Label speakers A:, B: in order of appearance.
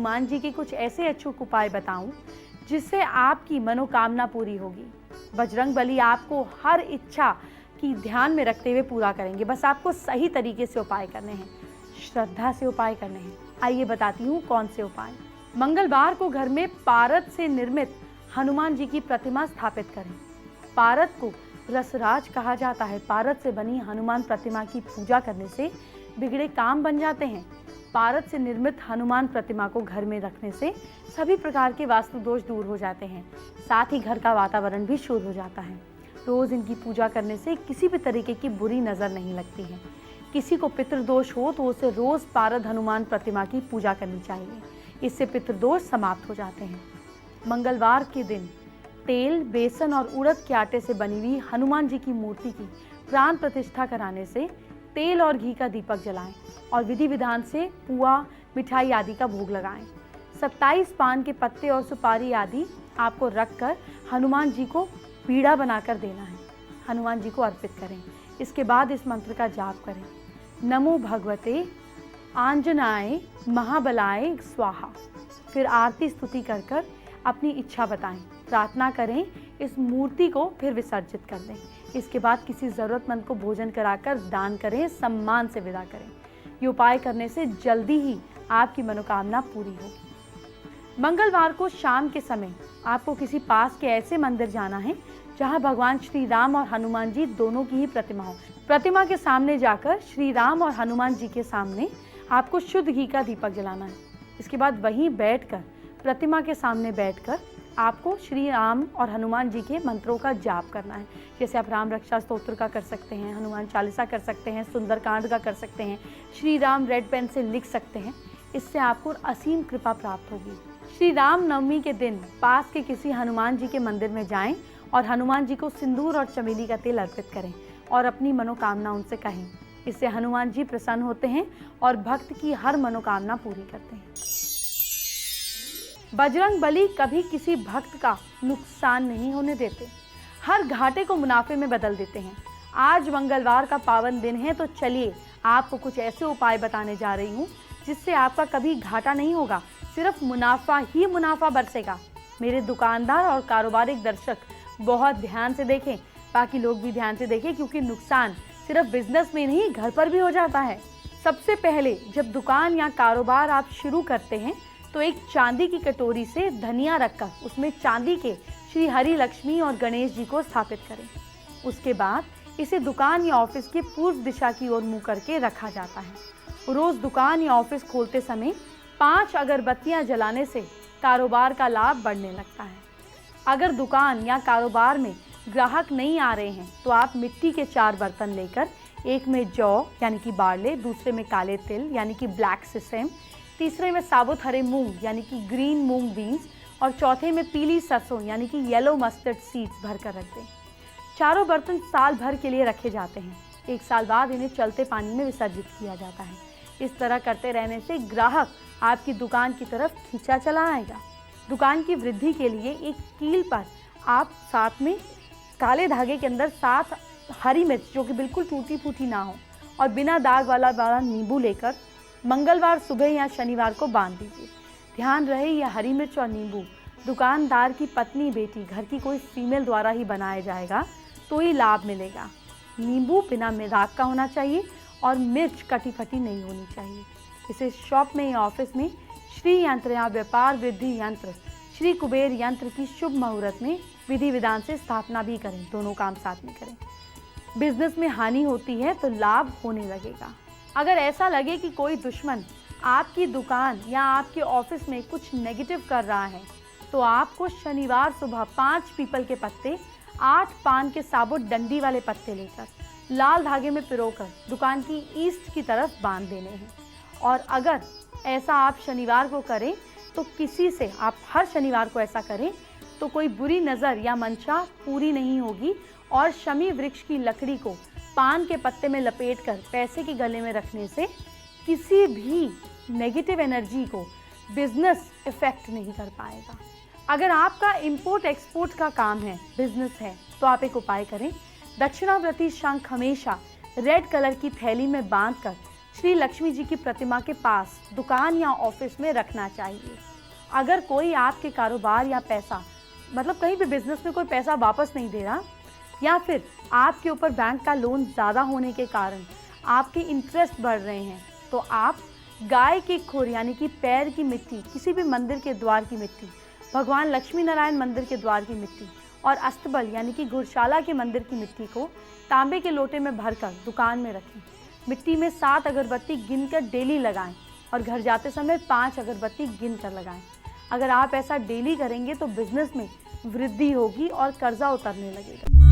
A: हनुमान जी के कुछ ऐसे अचूक उपाय बताऊं जिससे आपकी मनोकामना पूरी होगी। बजरंगबली आपको हर इच्छा की ध्यान में रखते हुए पूरा करेंगे। बस आपको सही तरीके से उपाय करने हैं, श्रद्धा से उपाय करने हैं। आइए बताती हूँ कौन से उपाय। मंगलवार को घर में पारद से निर्मित हनुमान जी की प्रतिमा स्थापित करें। पारद को रसराज कहा जाता है। पारद से बनी हनुमान प्रतिमा की पूजा करने से बिगड़े काम बन जाते हैं। पारद से निर्मित हनुमान प्रतिमा को घर में रखने से सभी प्रकार के वास्तु दोष दूर हो जाते हैं, साथ ही घर का वातावरण भी शुद्ध हो जाता है। रोज इनकी पूजा करने से किसी भी तरीके की बुरी नजर नहीं लगती है। किसी को पितृदोष हो तो उसे रोज पारद हनुमान प्रतिमा की पूजा करनी चाहिए, इससे पितृदोष समाप्त हो जाते हैं। मंगलवार के दिन तेल, बेसन और उड़द के आटे से बनी हुई हनुमान जी की मूर्ति की प्राण प्रतिष्ठा कराने से तेल और घी का दीपक जलाएं और विधि विधान से पुआ, मिठाई आदि का भोग लगाएं। 27 पान के पत्ते और सुपारी आदि आपको रखकर हनुमान जी को पीड़ा बनाकर देना है, हनुमान जी को अर्पित करें। इसके बाद इस मंत्र का जाप करें, नमो भगवते आंजनाय महाबलाय स्वाहा। फिर आरती स्तुति कर कर अपनी इच्छा बताएं, प्रार्थना करें, इस मूर्ति को फिर विसर्जित कर दें। इसके बाद किसी ज़रूरतमंद को भोजन कराकर दान करें, सम्मान से विदा करें। ये उपाय करने से जल्दी ही आपकी मनोकामना पूरी होगी। मंगलवार को शाम के समय आपको किसी पास के ऐसे मंदिर जाना है जहां भगवान श्री राम और हनुमान जी दोनों की ही प्रतिमा हो। प्रतिमा के सामने जाकर श्री राम और हनुमान जी के सामने आपको शुद्ध घी का दीपक जलाना है। इसके बाद वहीं बैठकर, प्रतिमा के सामने बैठकर आपको श्री राम और हनुमान जी के मंत्रों का जाप करना है। जैसे आप राम रक्षा स्तोत्र का कर सकते हैं, हनुमान चालीसा कर सकते हैं, सुंदरकांड का कर सकते हैं, श्री राम रेड पेन से लिख सकते हैं। इससे आपको असीम कृपा प्राप्त होगी। श्री राम नवमी के दिन पास के किसी हनुमान जी के मंदिर में जाएं और हनुमान जी को सिंदूर और चमेली का तेल अर्पित करें और अपनी मनोकामना उनसे कहें। इससे हनुमान जी प्रसन्न होते हैं और भक्त की हर मनोकामना पूरी करते हैं। बजरंगबली कभी किसी भक्त का नुकसान नहीं होने देते, हर घाटे को मुनाफे में बदल देते हैं। आज मंगलवार का पावन दिन है, तो चलिए आपको कुछ ऐसे उपाय बताने जा रही हूँ जिससे आपका कभी घाटा नहीं होगा, सिर्फ मुनाफा ही मुनाफा बरसेगा। मेरे दुकानदार और कारोबारिक दर्शक बहुत ध्यान से देखें, बाकी लोग भी ध्यान से देखें, क्योंकि नुकसान सिर्फ बिजनेस में नहीं, घर पर भी हो जाता है। सबसे पहले जब दुकान या कारोबार आप शुरू करते हैं तो एक चांदी की कटोरी से धनिया रखकर उसमें चांदी के श्री हरि लक्ष्मी और गणेश जी को स्थापित करें। उसके बाद इसे दुकान या ऑफिस के पूर्व दिशा की ओर मुंह करके रखा जाता है। रोज दुकान या ऑफिस खोलते समय 5 अगरबत्तियां जलाने से कारोबार का लाभ बढ़ने लगता है। अगर दुकान या कारोबार में ग्राहक नहीं आ रहे हैं तो आप मिट्टी के 4 बर्तन लेकर, एक में जौ यानी कि बारले, दूसरे में काले तिल यानी कि ब्लैक सिसेम, तीसरे में साबुत हरे मूंग यानी कि ग्रीन मूंग बीन्स और चौथे में पीली सरसों यानी कि येलो मस्टर्ड सीड्स भर कर रख दें। चारों बर्तन साल भर के लिए रखे जाते हैं। 1 साल बाद इन्हें चलते पानी में विसर्जित किया जाता है। इस तरह करते रहने से ग्राहक आपकी दुकान की तरफ खींचा चला आएगा। दुकान की वृद्धि के लिए एक कील पर आप साथ में काले धागे के अंदर 7 हरी मिर्च, जो कि बिल्कुल टूटी फूटी ना हो, और बिना दाग वाला नींबू लेकर मंगलवार सुबह या शनिवार को बांध दीजिए। ध्यान रहे यह हरी मिर्च और नींबू दुकानदार की पत्नी, बेटी, घर की कोई फीमेल द्वारा ही बनाया जाएगा तो ही लाभ मिलेगा। नींबू बिना मिलाप का होना चाहिए और मिर्च कटी फटी नहीं होनी चाहिए। इसे शॉप में या ऑफिस में श्री यंत्र या व्यापार वृद्धि यंत्र, श्री कुबेर यंत्र की शुभ मुहूर्त में विधि विधान से स्थापना भी करें। दोनों काम साथ में करें। बिजनेस में हानि होती है तो लाभ होने लगेगा। अगर ऐसा लगे कि कोई दुश्मन आपकी दुकान या आपके ऑफिस में कुछ नेगेटिव कर रहा है तो आपको शनिवार सुबह 5 पीपल के पत्ते, 8 पान के साबुत डंडी वाले पत्ते लेकर लाल धागे में पिरोकर दुकान की ईस्ट की तरफ बांध देने हैं। और अगर ऐसा आप शनिवार को करें तो किसी से, आप हर शनिवार को ऐसा करें तो कोई बुरी नज़र या मंशा पूरी नहीं होगी। और शमी वृक्ष की लकड़ी को पान के पत्ते में लपेटकर पैसे के गले में रखने से किसी भी नेगेटिव एनर्जी को बिजनेस इफेक्ट नहीं कर पाएगा। अगर आपका इंपोर्ट एक्सपोर्ट का काम है, बिजनेस है, तो आप एक उपाय करें। दक्षिणावर्ती शंख हमेशा रेड कलर की थैली में बांधकर श्री लक्ष्मी जी की प्रतिमा के पास दुकान या ऑफिस में रखना चाहिए। अगर कोई आपके कारोबार या पैसा मतलब कहीं भी बिजनेस में कोई पैसा वापस नहीं दे रहा, या फिर आपके ऊपर बैंक का लोन ज़्यादा होने के कारण आपके इंटरेस्ट बढ़ रहे हैं, तो आप गाय के खुर यानी कि पैर की मिट्टी, किसी भी मंदिर के द्वार की मिट्टी, भगवान लक्ष्मी नारायण मंदिर के द्वार की मिट्टी और अस्तबल यानी कि गुरशाला के मंदिर की मिट्टी को तांबे के लोटे में भरकर दुकान में रखें। मिट्टी में 7 अगरबत्ती गिनकर डेली लगाएं और घर जाते समय 5 अगरबत्ती गिनकर लगाएं। अगर आप ऐसा डेली करेंगे तो बिजनेस में वृद्धि होगी और कर्जा उतरने लगेगा।